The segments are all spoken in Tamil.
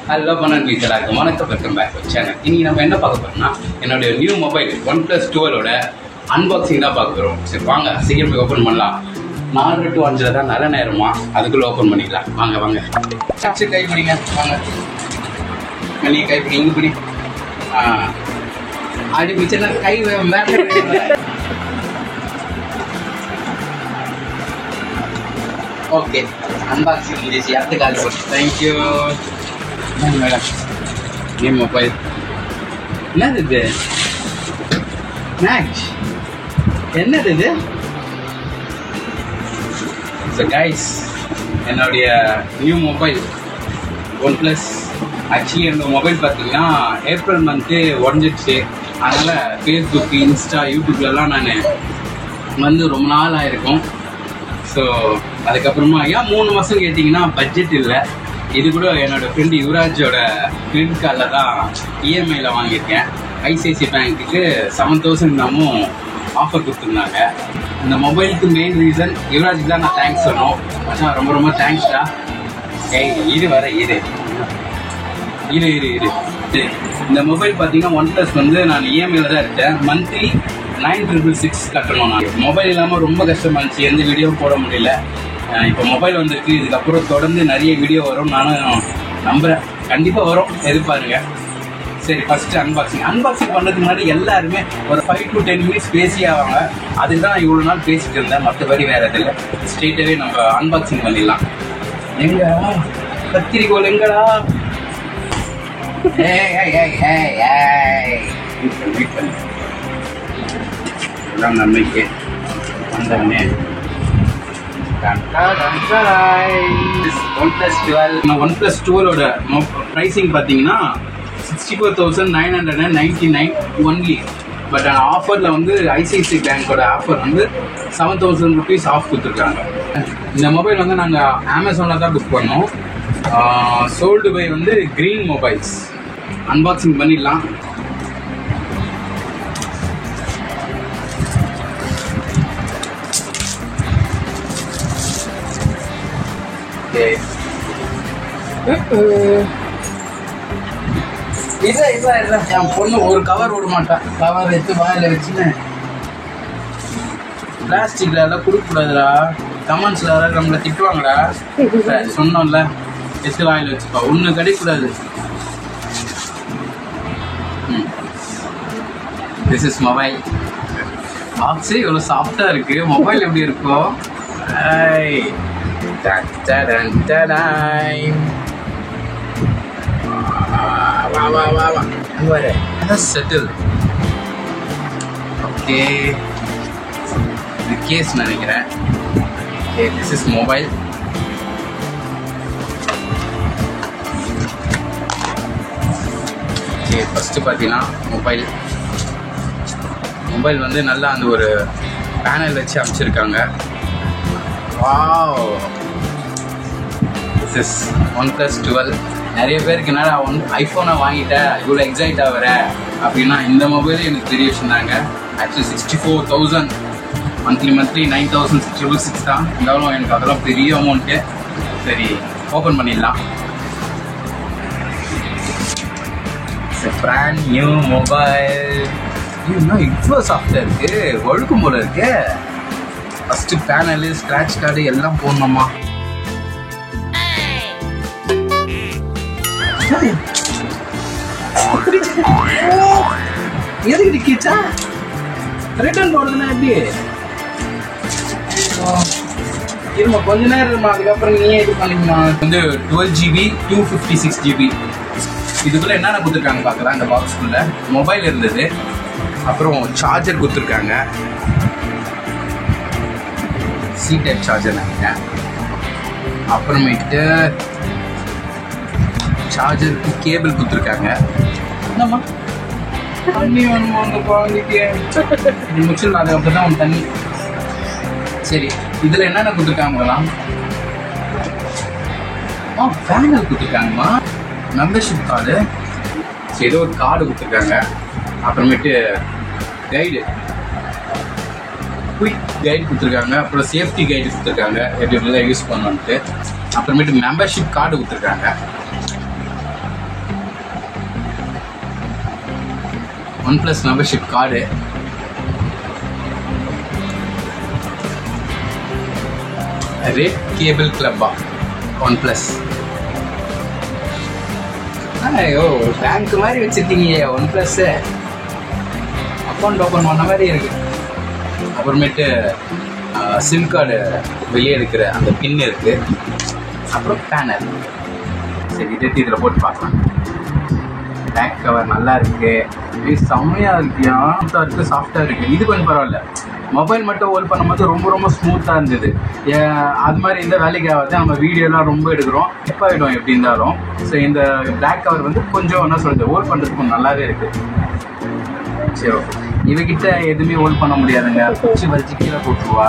ஹலோ பண்ணி எல்லாருக்கும் வணக்கம், வெல்கம் பேக் டு சேனல். இன்னைக்கு நம்ம என்ன பார்க்க போறோம்னா என்னுடைய நியூ மொபைல் OnePlus 12 அன்பாக்சிங் தான் பார்க்க போகிறோம். சரி வாங்க சீக்கிரம் போய் ஓப்பன் பண்ணலாம். 4 to 5 தான் நல்ல நேரமா, அதுக்குள்ளே ஓப்பன் பண்ணிக்கலாம். வாங்க வாங்க கை பிடிங்க. வாங்க நீ கை பிடி, இங்கே பிடி. அப்படி பிடிச்சா கை ஓகே, அன்பாக்சிங் முடிச்சு. அடுத்த கால் போட்டு தேங்க்யூ மேடம். நியூ மொபைல் என்னது இது? மேக்ஸ் என்னது இது? ஸோ கைஸ், என்னுடைய நியூ மொபைல் OnePlus. ஆக்சுவலி என்னோட மொபைல் பார்த்தீங்கன்னா ஏப்ரல் மந்த்து உடஞ்சிடுச்சு. அதனால் ஃபேஸ்புக், இன்ஸ்டா, யூடியூப்லலாம் நான் வந்து ரொம்ப நாள் ஆயிருக்கும். ஸோ அதுக்கப்புறமா ஏன் 3 மாதம் கேட்டிங்கன்னா பட்ஜெட் இல்லை. இது கூட என்னோடய ஃப்ரெண்டு யுவராஜோட கிரெடிட் கார்டில் தான் இஎம்ஐயில் வாங்கியிருக்கேன். ஐசிஐசி பேங்க்குக்கு 7000 நாமும் ஆஃபர் கொடுத்துருந்தாங்க. இந்த மொபைலுக்கு மெயின் ரீசன் யுவராஜுக்கு தான் நான் தேங்க்ஸ் சொன்னோம். ஆனால் ரொம்ப ரொம்ப தேங்க்ஸ்டா. இது வர இரு. இந்த மொபைல் பார்த்தீங்கன்னா OnePlus வந்து நான் இஎம்ஐயில் தான் இருக்கேன். மந்த்லி 9666 கட்டணும். நான் மொபைல் இல்லாமல் ரொம்ப கஷ்டமாக இருந்துச்சு, எந்த வீடியோவும் போட முடியல. இப்போ மொபைல் வந்துருக்கு. இதுக்கப்புறம் தொடர்ந்து நிறைய வீடியோ வரும், நானும் நம்புகிறேன். கண்டிப்பாக வரும், எதிர்பாருங்க. சரி, ஃபஸ்ட்டு அன்பாக்சிங் பண்ணுறதுக்கு முன்னாடி எல்லாருமே ஒரு 5 to 10 மினிட்ஸ் பேசி ஆவாங்க. அதுக்கு தான் இவ்வளோ நாள் பேசிட்டு இருந்தேன், மற்றபடி வேறு எது இல்லை. ஸ்ட்ரெயிட்டாகவே நம்ம அன்பாக்சிங் பண்ணிடலாம். எங்கடா கத்திரிக்கோள், எங்கடா? எல்லாம் நன்மைக்கு வந்தவனே. OnePlus 12 ப்ரைஸிங் பார்த்தீங்கன்னா 64,999 ஒன்லி. பட் ஆஃபரில் வந்து ஐசிஐசி பேங்கோட ஆஃபர் வந்து 7,000 rupees ஆஃப் கொடுத்துருக்காங்க. இந்த மொபைல் வந்து நாங்கள் அமேசானில் தான் புக் பண்ணோம். சோல்டு பை வந்து க்ரீன் மொபைல்ஸ். அன்பாக்சிங் பண்ணிடலாம். என் பொண்ணு ஒரு கவர் விட மாட்டான். கவர் எடுத்து வாயில வச்சுன்னு பிளாஸ்டிக்ல எல்லாம் கொடுக்கக்கூடாதுடா. கமெண்ட்ஸ்ல யாராவது நம்மளை திட்டுவாங்கடா. சொன்னோம்ல, எடுத்து வாயில வச்சுப்பா, ஒன்று கிடைக்கூடாது. திஸ் இஸ் மொபைல் பாக்ஸே இவ்வளோ சாஃப்டாக இருக்கு. மொபைல் எப்படி இருக்கும்? செட்டில். ஓகே, இது கேஸ் நினைக்கிறேன். Okay, this is mobile. Okay, first பார்த்தீங்கன்னா மொபைல் வந்து நல்லா அந்த ஒரு பேனல் வச்சு அமைச்சிருக்காங்க. Wow, this is OnePlus 12. நிறைய பேருக்கு என்னடா ஐஃபோனை வாங்கிட்டேன் இவ்வளோ எக்ஸைட் ஆகிற அப்படின்னா, இந்த மொபைலே எனக்கு பெரிய விஷயம் தாங்க. ஆக்சுவலி 64,000 மந்த்லி 9,666 தான். இருந்தாலும் எனக்கு அதெல்லாம் பெரிய அமௌண்ட்டு. சரி, ஓப்பன் பண்ணிடலாம். Brand new mobile. இன்னும் இவ்வளோ சாஃப்டாக இருக்குது, ஒழுக்கும் போல இருக்கு. ஃபஸ்ட்டு பேனலு, ஸ்க்ராட்ச் கார்டு எல்லாம் போடணுமா? எதுக்கு டிக்கிச்சா? ரிட்டர்ன் போடுறதுன்னா எப்படி? இருமா, கொஞ்ச நேரம் இருமா, அதுக்கப்புறம் நீயே இது பண்ணிக்கமா. வந்து 12GB 256GB. இதுக்குள்ள என்னென்ன கொடுத்துருக்காங்க பார்க்கலாம். இந்த பாக்ஸ்குள்ள மொபைல் இருந்தது, அப்புறம் சார்ஜர் கொடுத்துருக்காங்க. சி டைப் சார்ஜர் நினைக்கிறேன். அப்புறமேட்டு சார்ஜருக்கு கேபிள் கொடுத்துருக்காங்க. என்னம்மா தண்ணி வேணுமா அந்த குழந்தைக்கு? இது முடிச்சிடலாம், அதுக்கப்புறம் தான் அவன் தண்ணி. சரி, இதில் என்னென்ன கொடுத்துருக்காங்கலாம்? பேனல் கொடுத்துருக்காங்கம்மா. Membership card. சரி, ஏதோ ஒரு கார்டு கொடுத்துருக்காங்க. அப்புறமேட்டு கைடு, குயிக் கைடு கொடுத்துருக்காங்க. அப்புறம் சேஃப்டி கைடு கொடுத்துருக்காங்க, எப்படி எப்படிலாம் யூஸ் பண்ணணுன்ட்டு. அப்புறமேட்டு மெம்பர்ஷிப் கார்டு கொடுத்துருக்காங்க. OnePlus membership card. Red cable கிளப்பா OnePlus. ஐயோ பேங்க் மாதிரி வச்சிருக்கீங்க OnePlus. அக்கௌண்ட் ஓப்பன் பண்ண மாதிரி இருக்கு. அப்புறமேட்டு சிம் கார்டு வெளியே எடுக்கிற அந்த பின் இருக்கு. அப்புறம் பேனர். சரி இதை இதில் போட்டு பார்க்கலாம். பேக் கவர் நல்லா இருக்கு. செம்மையாக இருக்கு. சாஃப்டாக இருக்குது, சாஃப்டாக இருக்குது. இது கொஞ்சம் பரவாயில்ல. மொபைல் மட்டும் ஹோல்ட் பண்ணும்போது ரொம்ப ஸ்மூத்தாக இருந்தது. அது மாதிரி இந்த வேலைக்கு ஆகாது. நம்ம வீடியோலாம் ரொம்ப எடுக்கிறோம், எப்போ ஆகிடும் எப்படி இருந்தாலும். ஸோ இந்த பிளாக் கவர் வந்து கொஞ்சம் என்ன சொல்கிறது, ஹோல்ட் பண்ணுறதுக்கு நல்லாவே இருக்குது. சரி ஓகே. இவகிட்ட எதுவுமே ஹோல்ட் பண்ண முடியாதுங்க. குச்சி வலிச்சு கீழே போட்டுருவா.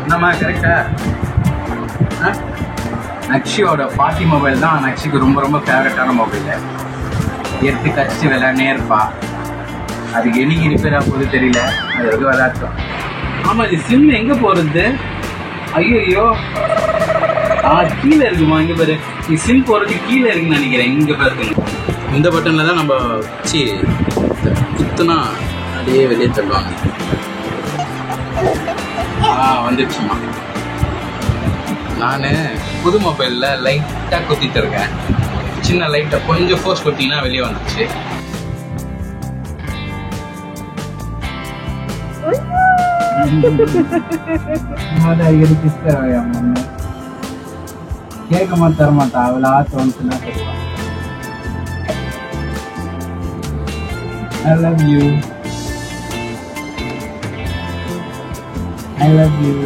என்னம்மா கரெக்டா? நக்ஷியோட பாட்டி மொபைல் தான் நக்ஷிக்கு ரொம்ப ஃபேவரட்டான மொபைல். எடுத்து கழிச்சு விளையாடனே இருப்பா. அதுக்கு என்னைக்கு ரிப்பேர் ஆக போகுது தெரியல. அது வரைக்கும் விளையாட்டோம். ஆமாம், இது சிம் எங்கே போகிறது? ஐயோ கீழே இருக்குமா? இங்கே பாரு, நீ சிம் போகிறதுக்கு கீழே இருக்குன்னு நினைக்கிறேன். இங்கே பாருங்க, இந்த பட்டனில் தான் நம்ம வச்சு குத்துனா அப்படியே வெளியே தள்ளுவாங்க. வந்துடுச்சுமா. நான் புது மொபைலில் லைட்டாக குத்திட்டு இருக்கேன். சின்ன லைட்டாக கொஞ்சம் ஃபோர்ஸ் குத்திங்கன்னா வெளியே வந்துச்சு. கேட்க மாட்டேன், தர மாட்டா. அவளா தோணுச்சுன்னா சொல்லுவான். I love you. I love you.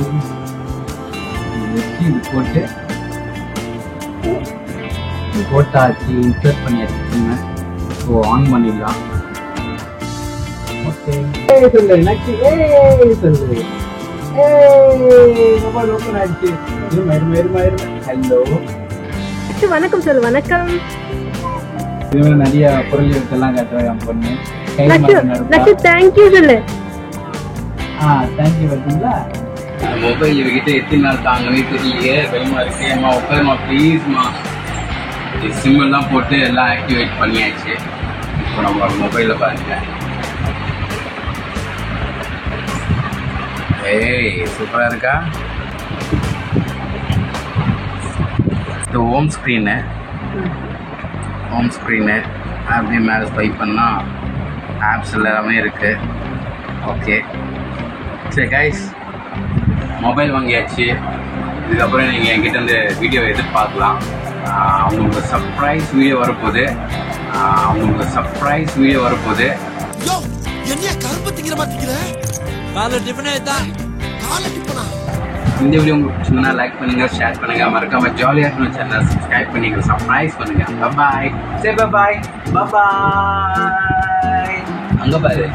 இது போட்டு போட்டாச்சு, இன்சர்ட் பண்ணியாச்சு. ஸோ ஆன் பண்ணிடலாம். ஓகே சொல்லு நக்கி, சொல்லு. மொபைல் ஓப்பன் ஆயிடுச்சு. ஹலோ, வணக்கம் சொல்லு. வணக்கம். இதுவே நிறைய பொருள் எடுத்தெல்லாம் காட்டுறாங்க என் பொண்ணு. தேங்க்யூ சொல்லு. தேங்க்யூ. பார்த்தீங்களா, மொபைல் இவகிட்ட எத்தனை நாள் தாங்கவே தெரியலையே. பயமா இருக்கு. அம்மா உட்காருமா ப்ளீஸ்மா. சிம் எல்லாம் போட்டு எல்லாம் ஆக்டிவேட் பண்ணியாச்சு. இப்போ நம்ம மொபைலில் பாருங்க. ஏய் சூப்பராக இருக்கா? இது ஹோம் ஸ்க்ரீனு அப்படியே மேலே ஸ்வைப் பண்ணால் ஆப்ஸ் எல்லாமே இருக்குது. ஓகே சரி கைஸ், மொபைல் வாங்கியாச்சு. இதுக்கப்புறம் நீங்கள் என்கிட்ட இந்த வீடியோ எதிர்பார்க்கலாம். அவங்களுக்கு சர்ப்ரைஸ் வீடியோ வரப்போகுது. இந்த வீடியோ உங்களுக்கு பிடிச்சிருந்தா லைக் பண்ணுங்க, ஷேர் பண்ணுங்க, மறக்காம ஜாலியாக இருக்கணும் சேனல் சப்ஸ்கிரைப் பண்ணிங்க, சர்ப்ரைஸ் பண்ணுங்க. பாய். சரி பாய். அங்கே பாரு.